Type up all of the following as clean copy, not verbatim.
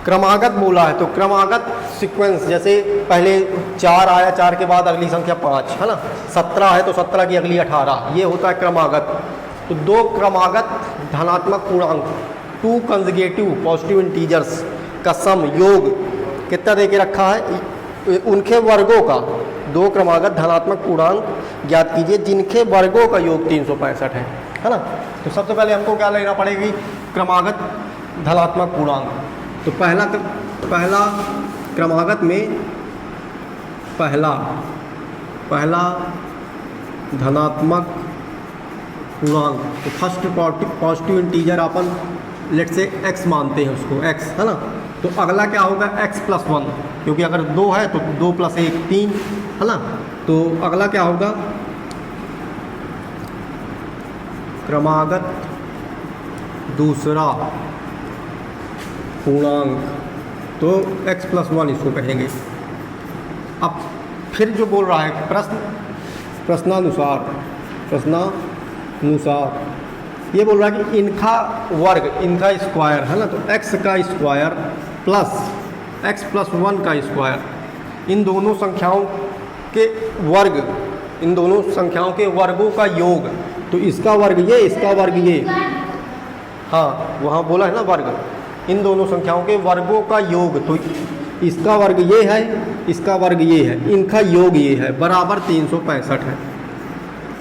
क्रमागत बोला है तो क्रमागत सीक्वेंस, जैसे पहले 4 आया, 4 के बाद अगली संख्या 5 है ना, 17 है तो 17 की अगली 18, ये होता है क्रमागत। तो 2 क्रमागत धनात्मक पूर्णांक, 2 कंजुगेटिव पॉजिटिव इंटीजर्स का सम योग कितना दे के रखा है, उनके वर्गों का 2 क्रमागत धनात्मक पूर्णांक ज्ञात कीजिए जिनके वर्गों का योग 365 है ना। तो सबसे पहले हमको क्या लेना पड़ेगी, क्रमागत धनात्मक पूर्णांक। तो पहला क्रमागत में पहला धनात्मक पूर्णांक, तो फर्स्ट पॉजिटिव इंटीजर अपन लेट से x मानते हैं उसको, x है ना। तो अगला क्या होगा x + 1, क्योंकि अगर 2 है तो 2 + 1 3 है ना। तो अगला क्या होगा, क्रमागत दूसरा पूर्णांक, तो x + 1 इसको कहेंगे। अब फिर जो बोल रहा है प्रश्नानुसार ये बोल रहा है कि इनका वर्ग, इनका स्क्वायर है ना, तो x का स्क्वायर प्लस x + 1 का स्क्वायर, इन दोनों संख्याओं के वर्ग, इन दोनों संख्याओं के वर्गों का योग। तो इसका वर्ग ये, इसका वर्ग ये, हाँ वहाँ बोला है ना वर्ग, इन दोनों संख्याओं के वर्गों का योग। तो इसका वर्ग ये है, इसका वर्ग ये है, इनका योग ये है, बराबर 365 है।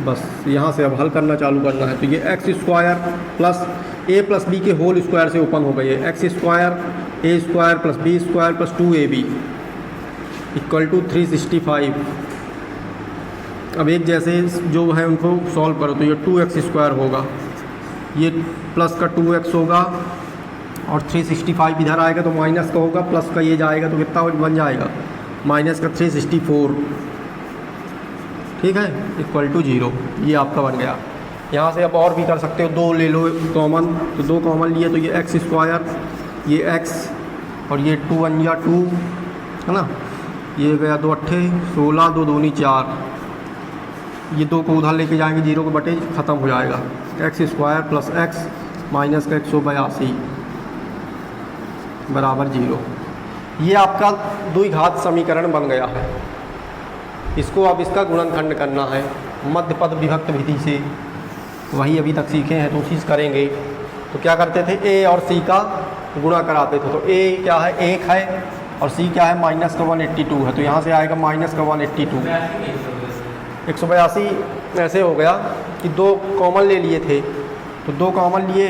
बस यहाँ से अब हल करना चालू करना है। तो ये x square plus a + b के होल स्क्वायर से ओपन हो गई है, x square a square plus b square plus 2ab = 365। अब एक जैसे जो है उनको सॉल्व करो, तो ये 2x स्क्वायर होगा, ये प्लस का 2x होगा और 365 इधर आएगा तो माइनस का होगा, प्लस का ये जाएगा तो कितना बन जाएगा, माइनस का 364, ठीक है, = 0। ये आपका बन गया। यहाँ से अब और भी कर सकते हो, 2 ले लो कॉमन, तो 2 कॉमन लिए तो ये x स्क्वायर, ये x और ये 2 × 1 = 2 है ना, ये गया 2 × 8 = 16, 2 × 2 = 4, ये 2 को उधर लेके जाएंगे, 0 के बटे ख़त्म हो जाएगा, x square plus x minus का 182 बराबर 0। ये आपका द्विघात समीकरण बन गया है। इसको अब इसका गुणनखंड करना है मध्य पद विभक्त विधि से, वही अभी तक सीखे हैं तो उसी से करेंगे। तो क्या करते थे, a और c का गुणा कराते थे। तो a क्या है, 1 है, और c क्या है, -182 है। तो यहाँ से आएगा -182, 182 ऐसे हो गया कि 2 कॉमन ले लिए थे, तो 2 कॉमन लिए,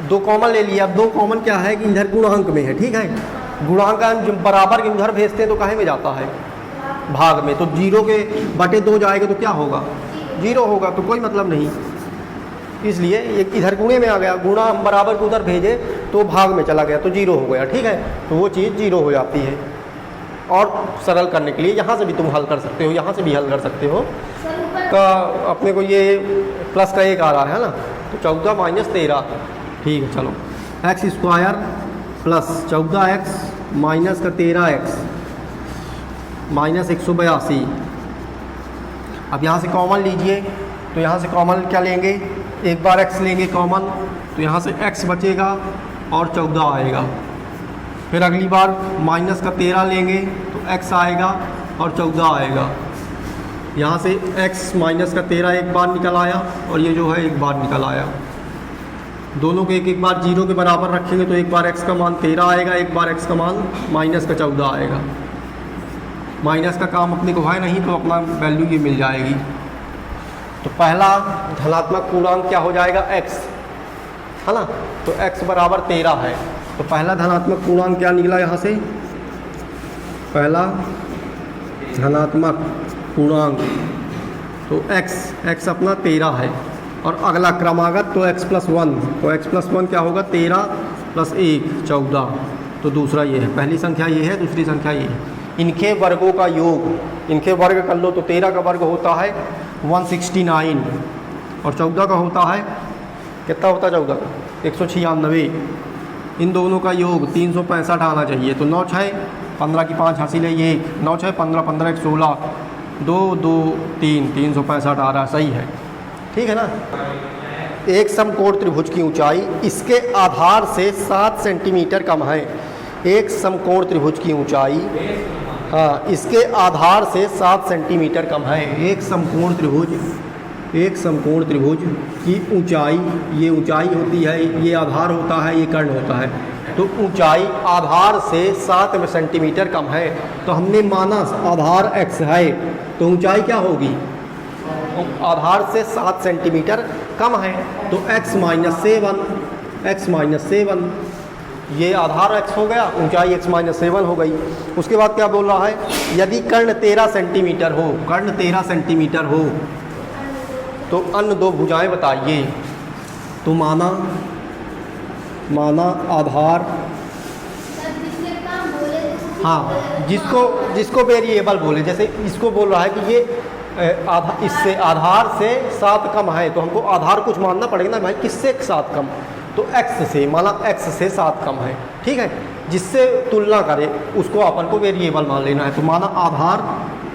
2 कॉमन ले लिया। अब 2 कॉमन क्या है कि इधर गुणांक में है, ठीक है, गुणांक जो बराबर के उधर भेजते हैं तो काहे में जाता है, भाग में। तो 0 के बटे 2 जाएगा तो क्या होगा, 0 होगा, तो कोई मतलब नहीं। इसलिए इधर गुणे में आ गया, गुणा हम बराबर के उधर भेजे तो भाग में चला गया तो 0 हो गया, ठीक है। तो वो चीज़ 0 हो जाती है। और सरल करने के लिए यहाँ से भी तुम हल कर सकते हो, यहाँ से भी हल कर सकते हो। तो अपने को ये प्लस का 1 आ रहा है ना, तो 14 - 13, ठीक है। चलो x square plus 14x minus का 13x माइनस 182। अब यहाँ से कॉमन लीजिए, तो यहाँ से कॉमन क्या लेंगे, एक बार x लेंगे कॉमन, तो यहाँ से x बचेगा और 14 आएगा। फिर अगली बार माइनस का 13 लेंगे तो x आएगा और 14 आएगा। यहाँ से x माइनस का 13 एक बार निकल आया और ये जो है एक बार निकल आया। दोनों को एक बार 0 के बराबर रखेंगे तो एक बार x का मान 13 आएगा, एक बार x का मान माइनस का 14 आएगा। माइनस का काम अपने को है नहीं तो अपना वैल्यू ये मिल जाएगी। तो पहला धनात्मक पूर्णांक क्या हो जाएगा, x है ना, तो x बराबर 13 है। तो पहला धनात्मक पूर्णांक क्या निकला यहाँ से, पहला धनात्मक पूर्णांक, तो x अपना 13 है। और अगला क्रमागत तो x + 1, तो x + 1 क्या होगा, 13 + 1 14। तो दूसरा ये है, पहली संख्या ये है, दूसरी संख्या ये है। इनके वर्गों का योग, इनके वर्ग कर लो तो 13 का वर्ग होता है 169 और 14 का होता है, कितना होता है 14 का, 196। इन दोनों का योग 365 आना चाहिए। तो 9 6 15 की 5 हासिल है, ये 9 6 15 15 1 16, 2 2 3 365 आ रहा, सही है, ठीक है ना। एक समकोण त्रिभुज की ऊंचाई इसके आधार से 7 सेंटीमीटर कम है। एक समकोण त्रिभुज की ऊंचाई, हाँ, इसके आधार से 7 सेंटीमीटर कम है। एक समकोण त्रिभुज की ऊंचाई, ये ऊंचाई होती है, ये आधार होता है, ये कर्ण होता है। तो ऊंचाई आधार से 7 सेंटीमीटर कम है। तो हमने माना आधार x है, तो ऊंचाई क्या होगी? आधार से 7 सेंटीमीटर कम है, तो x माइनस 7, ये आधार x हो गया, ऊंचाई x माइनस 7 हो गई। उसके बाद क्या बोल रहा है? यदि कर्ण 13 सेंटीमीटर हो, तो अन्य दो भुजाएं बताइए। तो माना आधार, हाँ, जिसको वेरिएबल बोले, जैसे इसको बोल रहा है कि ये इससे आधार से 7 कम है, तो हमको आधार कुछ मानना पड़ेगा ना भाई, किससे 7 कम? तो x से, माना x से 7 कम है, ठीक है, जिससे तुलना करे उसको अपन को वेरिएबल मान लेना है। तो माना आधार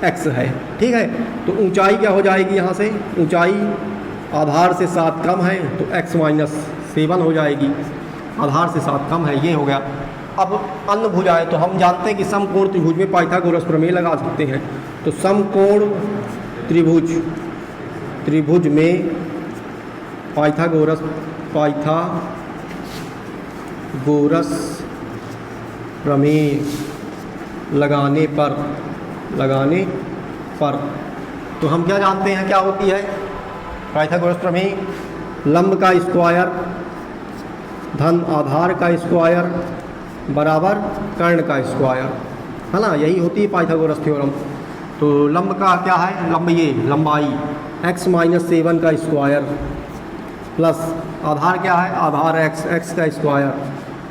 x है, ठीक है, तो ऊंचाई क्या हो जाएगी? यहाँ से ऊंचाई आधार से 7 कम है, तो x माइनस 7 हो जाएगी, आधार से 7 कम है, ये हो गया। अब अन्य भुजाएं, तो हम जानते हैं कि समकोण त्रिभुज में पाइथागोरस प्रमेय लगा सकते हैं। तो समकोण त्रिभुज में पाइथागोरस प्रमेय लगाने पर तो हम क्या जानते हैं, क्या होती है पाइथागोरस प्रमेय? लंब का स्क्वायर धन आधार का स्क्वायर बराबर कर्ण का स्क्वायर, है ना, यही होती है पाइथागोरस थ्योरम। तो लंब का क्या है? लंबाई x माइनस 7 का स्क्वायर प्लस आधार क्या है? आधार x का स्क्वायर,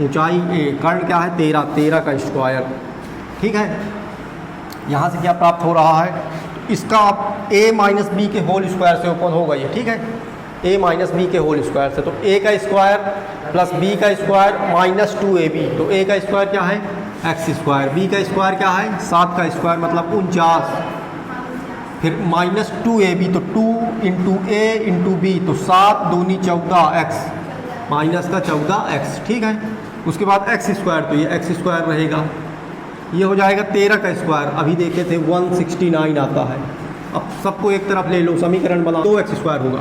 ऊंचाई कर्ण क्या है? 13 का स्क्वायर, ठीक है। यहाँ से क्या प्राप्त हो रहा है? इसका a माइनस बी के होल स्क्वायर से ओपन होगा ये, ठीक है, a माइनस बी के होल स्क्वायर से। तो a का स्क्वायर प्लस b का स्क्वायर माइनस 2ab, तो a का स्क्वायर क्या है? x स्क्वायर, b का स्क्वायर क्या है? 7 का स्क्वायर मतलब 49, फिर माइनस 2ab, तो 2 इंटू a इंटू बी, तो 7 दूनी 14x, माइनस का 14x, ठीक है। उसके बाद x स्क्वायर, तो ये x स्क्वायर रहेगा, ये हो जाएगा 13 का स्क्वायर, अभी देखे थे 169 आता है। अब सबको एक तरफ ले लो, समीकरण बना, 2x स्क्वायर होगा,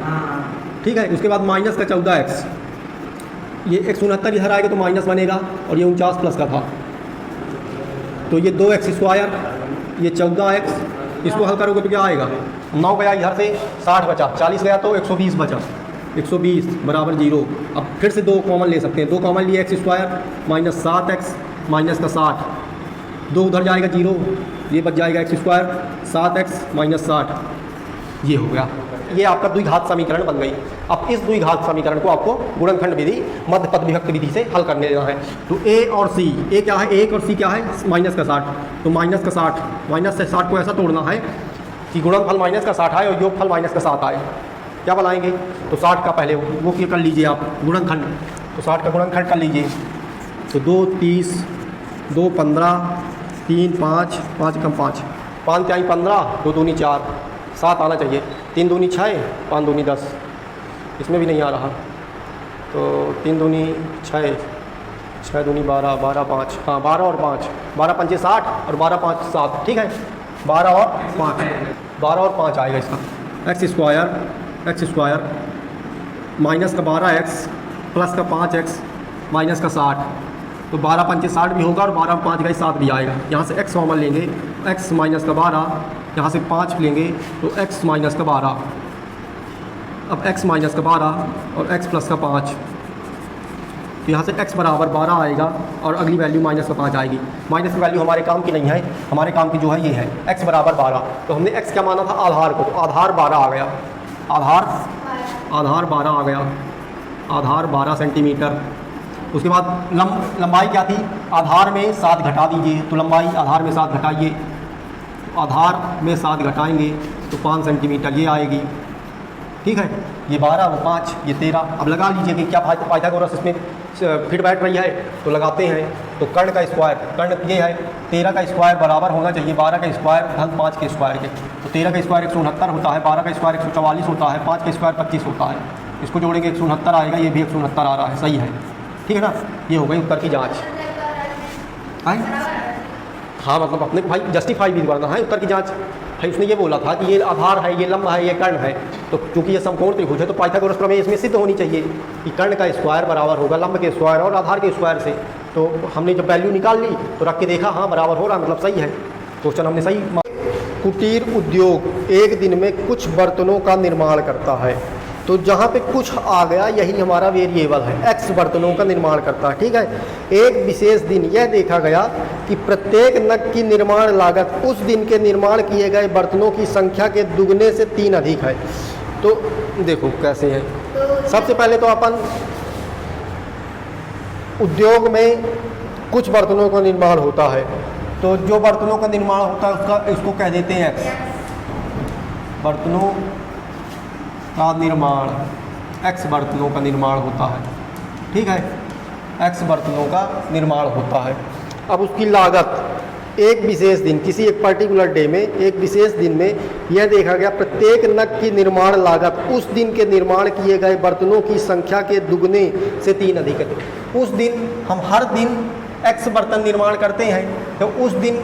ठीक है। उसके बाद माइनस का 14x, ये 169 इधर आएगा तो माइनस बनेगा, और ये 49 प्लस का था, तो ये 2x स्क्वायर, ये 14x, इसको हल करोगे तो क्या आएगा? 9 गया इधर से, 60 बचा, 40 गया तो 120 बचा, 120 बराबर 0। अब फिर से 2 कॉमन ले सकते हैं, 2 कॉमन लिए x square minus 7x minus का 60, 2 उधर जाएगा 0, ये बच जाएगा x स्क्वायर 7x माइनस 60, ये हो गया। ये आपका द्विघात समीकरण बन गई। अब इस द्विघात समीकरण को आपको गुणनखंड विधि, मध्य पद विभक्ति विधि से हल करने देना है। तो a और c, a क्या है? 1 और c क्या है? माइनस का 60, तो माइनस का 60, माइनस से 60 को ऐसा तोड़ना है कि गुणनफल माइनस का 60 आए और योगफल माइनस का 7 आए। क्या बनाएंगे? तो 60 का पहले वो क्या कर लीजिए आप, गुणनखंड, तो 60 का गुणनखंड कर लीजिए। तो 2 30, 2 15, 3 5, 5 कम 5, 5 त्याई 15, 2 दूनी 4, 7 आना चाहिए, 3 दूनी 6, 5 दूनी 10, इसमें भी नहीं आ रहा, तो 3 दूनी 6, 6 दूनी 12, 12 5, हाँ 12 और 5, 12 पंचे 60 और 12 5 7, ठीक है, 12 और 5 आएगा इसका। x स्क्वायर माइनस का 12x प्लस का 5x माइनस का 60, तो 12 पंचे 60 भी होगा और 12 5 गई 7 भी आएगा। यहाँ से x कॉमन लेंगे, x माइनस का 12, यहाँ से 5 लेंगे तो x माइनस का 12, अब x माइनस का 12 और x प्लस का 5, तो यहाँ से x बराबर 12 आएगा और अगली वैल्यू माइनस का 5 आएगी। माइनस की वैल्यू हमारे काम की नहीं है, हमारे काम की जो है ये है x बराबर 12। तो हमने x क्या माना था? आधार को, तो आधार 12 आ गया, आधार 12 आ गया, आधार 12 सेंटीमीटर। उसके बाद लंबाई क्या थी? आधार में 7 घटा दीजिए, तो लंबाई आधार में 7 घटाइए, तो आधार में 7 घटाएंगे तो 5 सेंटीमीटर ये आएगी, ठीक है। ये 12, वो 5, ये 13। अब लगा लीजिए कि क्या पाइथागोरस इसमें फिट बैठ रही है, तो लगाते हैं। तो कर्ण का स्क्वायर, कर्ण ये है 13 का स्क्वायर बराबर होना चाहिए 12 का स्क्वायर धन 5 के स्क्वायर के। तो 13 का स्क्वायर 169 होता है, 12 का स्क्वायर 144 होता है, 5 का स्क्वायर 25 होता है। इसको जोड़ेंगे 169 आएगा, ये भी 169 आ रहा है, सही है, ठीक है ना। ये हो गई उत्तर की जाँच। हाँ मतलब अपने भाई जस्टिफाई भी करना है उत्तर की जाँच भाई। उसने ये बोला था कि ये आधार है, ये लंब है, ये कर्ण है, तो क्योंकि ये समकोण त्रिभुज है तो पाइथागोरस प्रमेय इसमें सिद्ध होनी चाहिए कि कर्ण का स्क्वायर बराबर होगा लंब के स्क्वायर और आधार के स्क्वायर से। तो हमने जब वैल्यू निकाल ली तो रख के देखा, हाँ बराबर हो रहा, मतलब सही है, क्वेश्चन हमने सही। कुटीर उद्योग एक दिन में कुछ बर्तनों का निर्माण करता है, तो जहाँ पे कुछ आ गया यही हमारा वेरिएबल है, x बर्तनों का निर्माण करता है, ठीक है। एक विशेष दिन यह देखा गया कि प्रत्येक नग की निर्माण लागत उस दिन के निर्माण किए गए बर्तनों की संख्या के दुगने से 3 अधिक है। तो देखो कैसे है, सबसे पहले तो अपन उद्योग में कुछ बर्तनों का निर्माण होता है, तो जो बर्तनों का निर्माण होता है उसका इसको कह देते हैं x, बर्तनों का निर्माण, x बर्तनों का निर्माण होता है, ठीक है, x बर्तनों का निर्माण होता है। अब उसकी लागत एक विशेष दिन, किसी एक पर्टिकुलर डे में, एक विशेष दिन में यह देखा गया प्रत्येक नग की निर्माण लागत उस दिन के निर्माण किए गए बर्तनों की संख्या के दुगने से 3 अधिक है। उस दिन हम हर दिन x बर्तन निर्माण करते हैं, तो उस दिन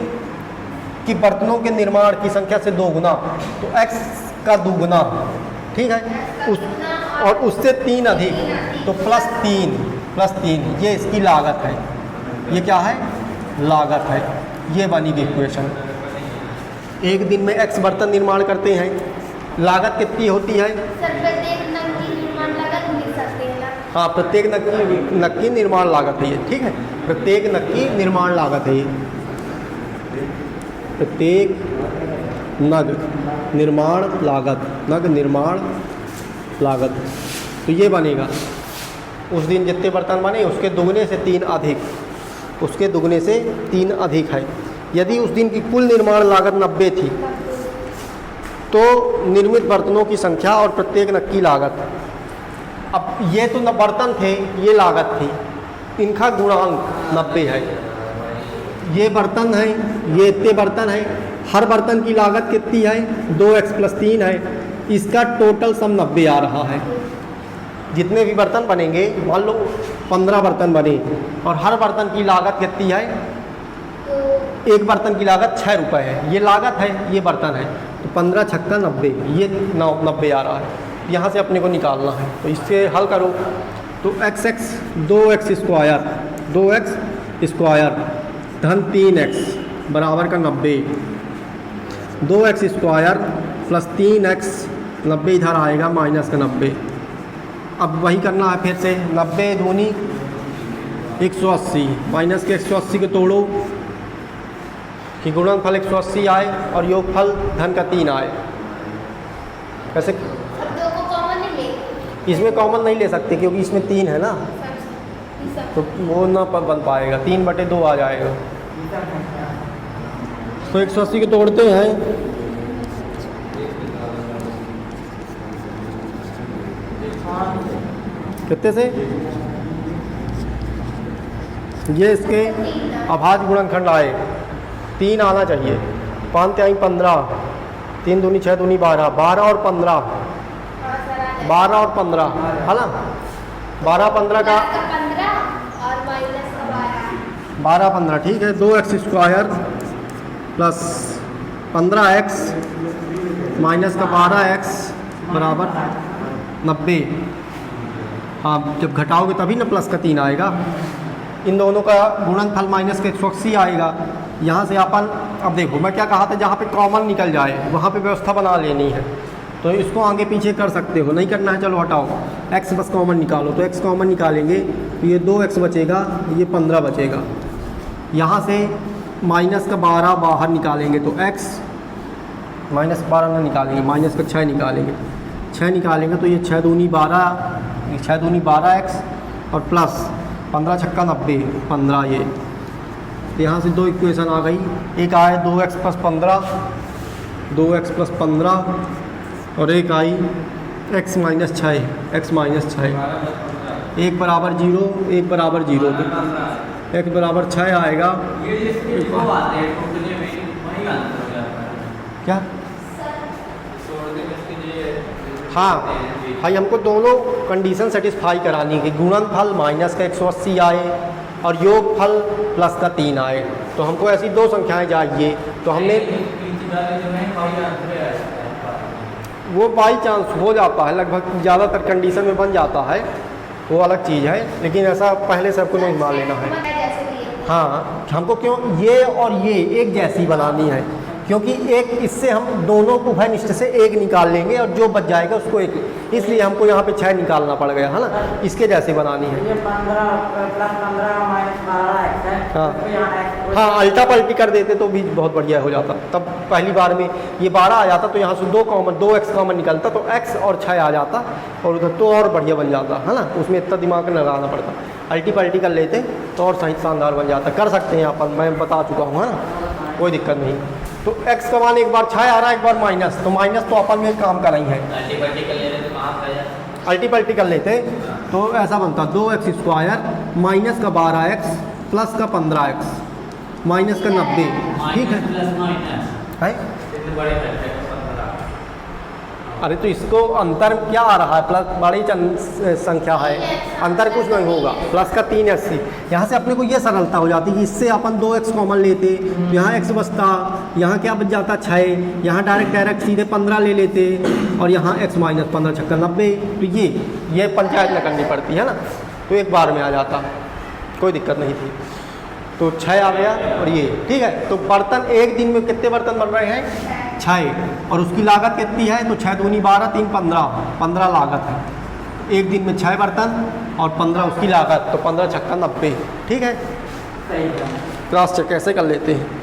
की बर्तनों के निर्माण की संख्या से 2 गुना, तो x का 2 गुना, ठीक है, और उससे 3 अधिक, तो +3 ये इसकी लागत है। ये क्या है? लागत है। ये बनी इक्वेशन। एक दिन में x बर्तन निर्माण करते हैं, लागत कितनी होती है? सर प्रत्येक नग की निर्माण लागत लिख सकते हैं ना? हाँ, प्रत्येक नग की निर्माण लागत है ये, ठीक है, प्रत्येक नग की निर्माण लागत है ये, प्रत्येक नग निर्माण लागत, नग निर्माण लागत, तो ये बनेगा उस दिन जितने बर्तन बने उसके दुगने से 3 अधिक, उसके दुगने से 3 अधिक है। यदि उस दिन की कुल निर्माण लागत 90 थी तो निर्मित बर्तनों की संख्या और प्रत्येक नग की लागत, अब ये तो न बर्तन थे, ये लागत थी, इनका गुणांक 90 है। ये बर्तन है, ये इतने बर्तन है, हर बर्तन की लागत कितनी है? 2x + 3 है, इसका टोटल सम 90 आ रहा है। जितने भी बर्तन बनेंगे, मान लो 15 बर्तन बने और हर बर्तन की लागत कितनी है? एक बर्तन की लागत 6 रुपये है, ये लागत है, ये बर्तन है, तो 15 छक्का 90, ये 90 आ रहा है। यहाँ से अपने को निकालना है, तो इससे हल करो तो x 2x स्क्वायर धन 3x बराबर का 90, 2x स्क्वायर + 3x, 90 इधर आएगा माइनस का 90। अब वही करना है फिर से, 90 दूनी 180, माइनस के 180 को तोड़ो कि गुणनफल 180 आए और योगफल धन का 3 आए। कैसे? दो को कॉमन नहीं ले, इसमें कॉमन नहीं ले सकते क्योंकि इसमें 3 है ना, तो वो ना बन पाएगा, 3/2 आ जाएगा। तो 180 को तोड़ते हैं, कितने से? ये इसके अभाज्य गुणनखंड आए, 3 आना चाहिए, 5 × 15, 3 दूनी 6 दूनी 12, 12 और 15, 12 और 15 है ना, 12 15 का 15 और माइनस का 12, 12 15, ठीक है। 2x square plus 15x minus का 12x बराबर 90। हाँ, जब घटाओगे तभी ना प्लस का 3 आएगा। इन दोनों का गुणनफल माइनस के 180 आएगा। यहाँ से अपन, अब देखो मैं क्या कहा था, जहाँ पे कॉमन निकल जाए वहाँ पे व्यवस्था बना लेनी है, तो इसको आगे पीछे कर सकते हो, नहीं करना है चलो हटाओ, x बस कॉमन निकालो, तो x कॉमन निकालेंगे तो ये 2x बचेगा, ये 15 बचेगा। यहाँ से माइनस का 12 बाहर निकालेंगे तो x, माइनस 12 ना निकालेंगे, माइनस का 6 निकालेंगे, 6 निकालेंगे तो ये 6 दूनी 12, 6 दूनी 12x और प्लस 15 छक्का 90, 15 ये, तो यहाँ से 2 इक्वेशन आ गई। एक आए 2x + 15, 2x + 15 और एक आई x - 6, x - 6, एक बराबर 0, एक बराबर 0, x बराबर 6 आएगा। क्या? हाँ भाई हमको दोनों कंडीशन सेटिस्फाई करानी है कि गुणनफल माइनस का 180 आए और योगफल प्लस का 3 आए। तो हमको ऐसी दो संख्याएं चाहिए। तो हमने वो बाई चांस हो जाता है, लगभग ज़्यादातर कंडीशन में बन जाता है, वो अलग चीज़ है, लेकिन ऐसा पहले सबको नहीं मान लेना है। जैसे कि ये। हाँ, हमको क्यों ये और ये एक जैसी बनानी है, क्योंकि एक इससे हम दोनों को उभयनिष्ठ से एक निकाल लेंगे और जो बच जाएगा उसको एक, इसलिए हमको यहाँ पे 6 निकालना पड़ गया है ना, इसके जैसी बनानी है। ये 15 प्लस 15 माइनस 12 है। हाँ। तो यहाँ x हाँ, अल्टा पल्टी कर देते तो भी बहुत बढ़िया हो जाता। तब पहली बार में ये 12 आ जाता तो यहाँ से 2x कॉमन निकलता तो x और 6 आ जाता और उधर तो और बढ़िया बन जाता है ना, उसमें इतना दिमाग न लगाना पड़ता। अल्टी पल्टी कर लेते तो और सही शानदार बन जाता। कर सकते हैं यहाँ पर, मैं बता चुका हूँ, है ना, कोई दिक्कत नहीं। तो x का मान एक बार 6 आ रहा है, एक बार माइनस, तो माइनस तो अपन में काम कर रही है। अल्टी पल्टी कर लेते तो ऐसा बनता 2x² माइनस का 12x प्लस का 15x माइनस का 90, ठीक है। अरे तो इसको अंतर क्या आ रहा है, प्लस बड़ी संख्या है, अंतर कुछ नहीं होगा, प्लस का 3x। यहाँ से अपने को ये सरलता हो जाती कि इससे अपन 2x कॉमन लेते, यहाँ x बचता, यहाँ क्या बच जाता 6, यहाँ डायरेक्ट सीधे 15 ले लेते और यहाँ x माइनस 15 छक्का 90। तो ये पंचायत न करनी पड़ती है ना, तो एक बार में आ जाता, कोई दिक्कत नहीं थी। तो 6 आ गया और ये ठीक है। तो बर्तन एक दिन में कितने बर्तन बन रहे हैं, 6, और उसकी लागत कितनी है, तो 6 दूनी 12 3 15 लागत है। एक दिन में 6 बर्तन और 15 उसकी लागत, तो 15 छक्का 90, ठीक है। क्रॉस चेक कैसे कर लेते हैं।